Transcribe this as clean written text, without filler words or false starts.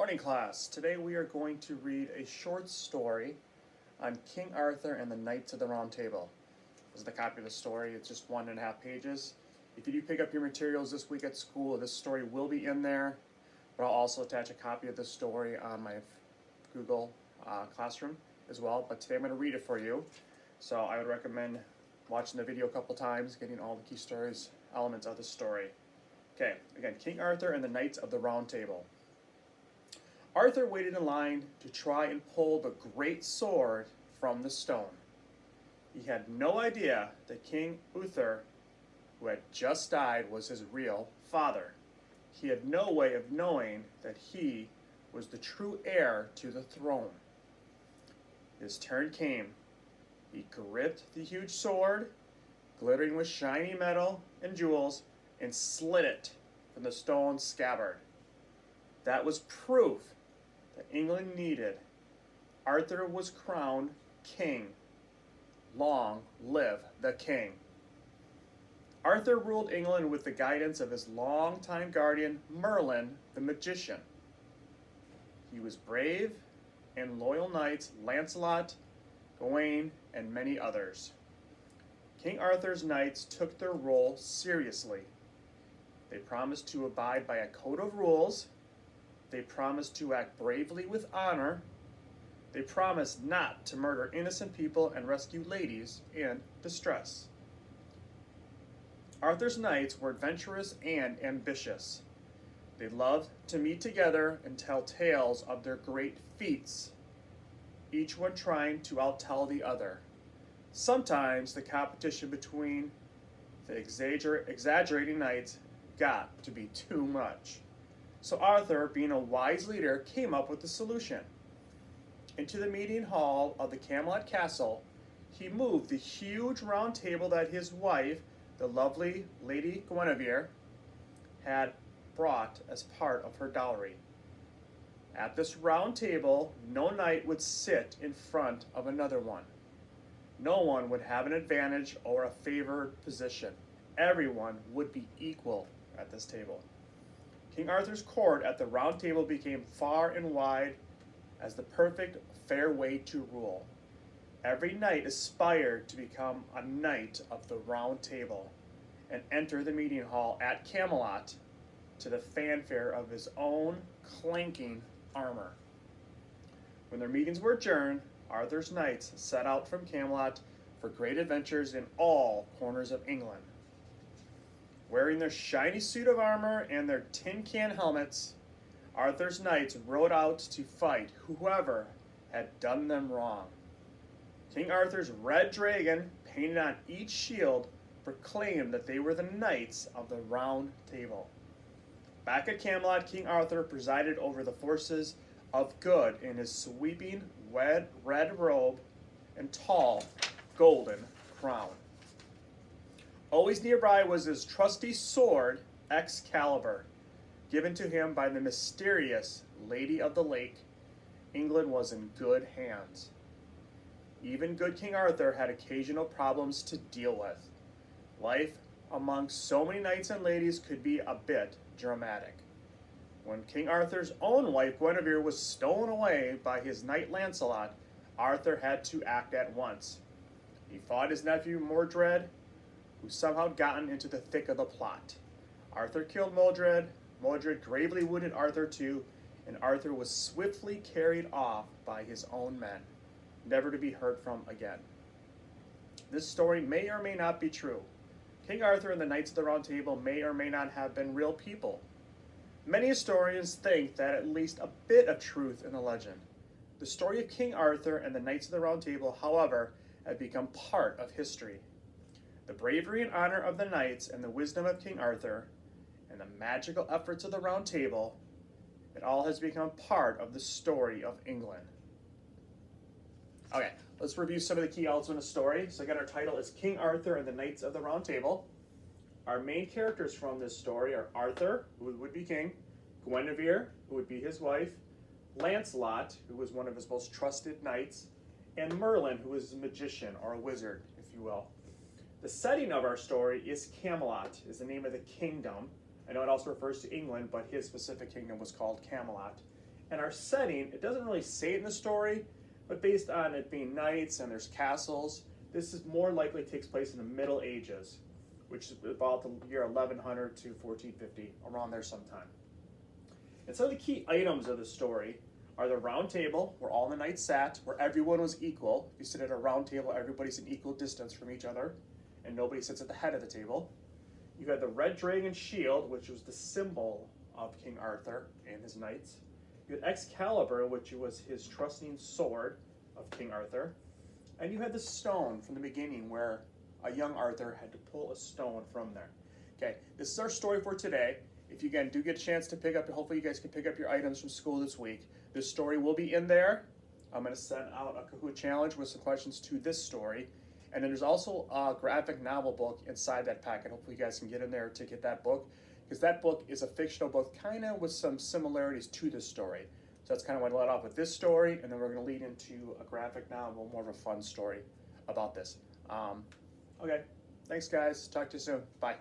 morning, class. Today we are going to read a short story on King Arthur and the Knights of the Round Table. This is the copy of the story. It's just 1.5 pages. If you do pick up your materials this week at school, this story will be in there, but I'll also attach a copy of this story on my Google Classroom as well. But today I'm going to read it for you. So I would recommend watching the video a couple times, getting all the key stories, elements of the story. Okay, again, King Arthur and the Knights of the Round Table. Arthur waited in line to try and pull the great sword from the stone. He had no idea that King Uther, who had just died, was his real father. He had no way of knowing that he was the true heir to the throne. His turn came. He gripped the huge sword, glittering with shiny metal and jewels, and slid it from the stone scabbard. That was proof that England needed. Arthur was crowned king. Long live the king. Arthur ruled England with the guidance of his longtime guardian, Merlin the magician. He was brave and loyal knights Lancelot, Gawain, and many others. King Arthur's knights took their role seriously. They promised to abide by a code of rules. They promised to act bravely with honor. They promised not to murder innocent people and rescue ladies in distress. Arthur's knights were adventurous and ambitious. They loved to meet together and tell tales of their great feats, each one trying to outtell the other. Sometimes the competition between the exaggerating knights got to be too much. So Arthur, being a wise leader, came up with a solution. Into the meeting hall of the Camelot Castle, he moved the huge round table that his wife, the lovely Lady Guinevere, had brought as part of her dowry. At this round table, no knight would sit in front of another one. No one would have an advantage or a favored position. Everyone would be equal at this table. King Arthur's court at the round table became far and wide as the perfect fair way to rule. Every knight aspired to become a knight of the round table and enter the meeting hall at Camelot to the fanfare of his own clanking armor. When their meetings were adjourned, Arthur's knights set out from Camelot for great adventures in all corners of England. Wearing their shiny suit of armor and their tin can helmets, Arthur's knights rode out to fight whoever had done them wrong. King Arthur's red dragon, painted on each shield, proclaimed that they were the knights of the Round Table. Back at Camelot, King Arthur presided over the forces of good in his sweeping red robe and tall golden crown. Always nearby was his trusty sword, Excalibur, given to him by the mysterious Lady of the Lake. England was in good hands. Even good King Arthur had occasional problems to deal with. Life among so many knights and ladies could be a bit dramatic. When King Arthur's own wife Guinevere was stolen away by his knight Lancelot, Arthur had to act at once. He fought his nephew Mordred, who somehow gotten into the thick of the plot. Arthur killed Mordred. Mordred gravely wounded Arthur too, and Arthur was swiftly carried off by his own men, never to be heard from again. This story may or may not be true. King Arthur and the Knights of the Round Table may or may not have been real people. Many historians think that at least a bit of truth in the legend. The story of King Arthur and the Knights of the Round Table, however, had become part of history. The bravery and honor of the knights and the wisdom of King Arthur and the magical efforts of the Round Table, it all has become part of the story of England. Okay, let's review some of the key elements of the story. So again, our title is King Arthur and the Knights of the Round Table. Our main characters from this story are Arthur, who would be king, Guinevere, who would be his wife, Lancelot, who was one of his most trusted knights, and Merlin, who is a magician or a wizard, if you will. The setting of our story is Camelot, is the name of the kingdom. I know it also refers to England, but his specific kingdom was called Camelot. And our setting, it doesn't really say it in the story, but based on it being knights and there's castles, this is more likely takes place in the Middle Ages, which is about the year 1100 to 1450, around there sometime. And some of the key items of the story are the round table, where all the knights sat, where everyone was equal. If you sit at a round table, everybody's an equal distance from each other, and nobody sits at the head of the table. You had the red dragon shield, which was the symbol of King Arthur and his knights. You had Excalibur, which was his trusting sword of King Arthur. And you had the stone from the beginning, where a young Arthur had to pull a stone from there. Okay, this is our story for today. If you, again, do get a chance to pick up, hopefully you guys can pick up your items from school this week. This story will be in there. I'm going to send out a Kahoot challenge with some questions to this story. And then there's also a graphic novel book inside that packet. Hopefully you guys can get in there to get that book, because that book is a fictional book kind of with some similarities to this story. So that's kind of what I let off with this story, and then we're going to lead into a graphic novel, more of a fun story about this. Okay, thanks guys. Talk to you soon. Bye.